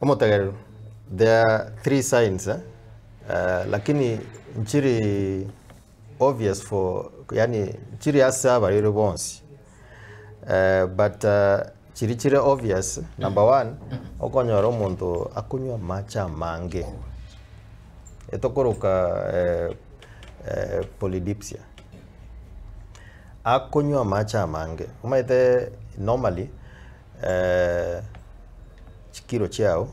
Omotageru, there are 3 signs, lakini nchiri obvious for, yani nchiri asa bariro bonsi. But chiri obvious, number 1, okonyoro omuntu akunywa macha mange. Etokoroka polydipsia. Akunywa macha mange. Umaite normally kilo chao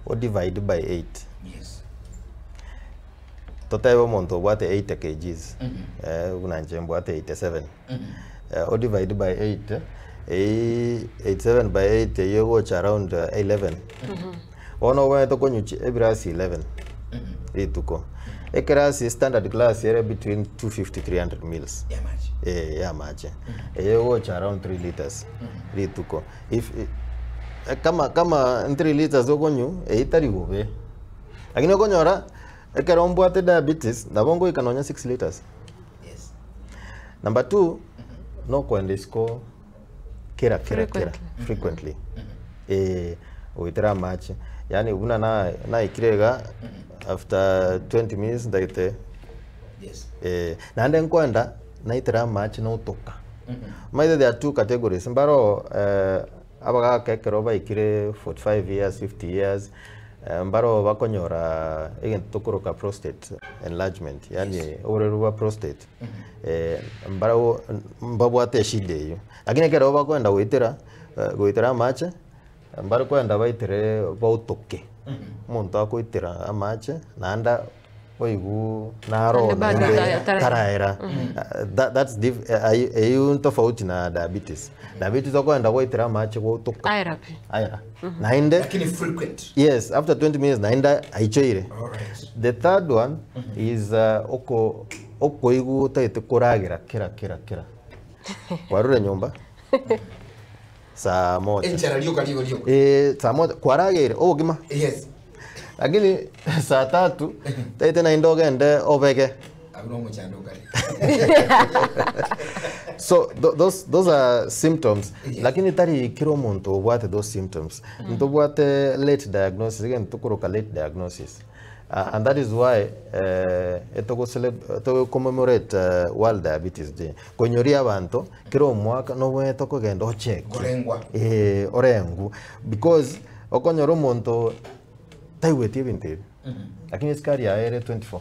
o divide by 8. Yes. Total omuntu obwate 80 kgs. Unanje mbwate 87. O divide by 8. 87 by 8 you watch around 11. Ono wa to konyuchi ebrasi 11. Ituko. Ekrasi standard class here between 250 300 mils. Yeah, much. Yeah, much. You watch around 3 liters. Ituko. If kama 3 liters okonyu eitari gobe. Lakini okonyora ekerombo ate diabetes nabongo ikanonya 6 liters. Yes. Number 2, no kwendisco frequently. Uitera match. Yani una na ikirega after 20 minutes daite. Yes. Na nden kwenda na itera match no toka. Maide there are 2 categories. Mbaro abaga kekeroba ikire 45 years, 50 years. Mbaro bakonyora tokoroka prostate enlargement, yani oreruwa prostate. Mbaro mbabwate shide yo. Lakini kero bakwenda goitera mache, mbaro kwenda baitere bautoke. Muntu akoitera amache nanda oigu naro taraera. That's tofauti na diabetes. Diabetes okwenda goitera mache gotoka. Aira. Nainde. Lakini frequent. Yes, after 20 minutes naenda aichoire. All right. The third one is oko igu taite kuragira kira. Warure nyumba. Saa moja. Enchara lioka. Saa moja kwaragire ogima. Yes. Lakini saa 3 taite na indoga ende obege. Abunongo chandoka. So those are symptoms. Yes. Lakini tari kiro muntu obwate those symptoms. Ntobwate late diagnosis, again tukoroka late diagnosis. And that is why to commemorate World Diabetes Day. Konyoria abantu kiro mwaka no weto kugenda ocheck. Orengu because okonyoro muntu taiweti ebintu. Lakini skari ya ere 24.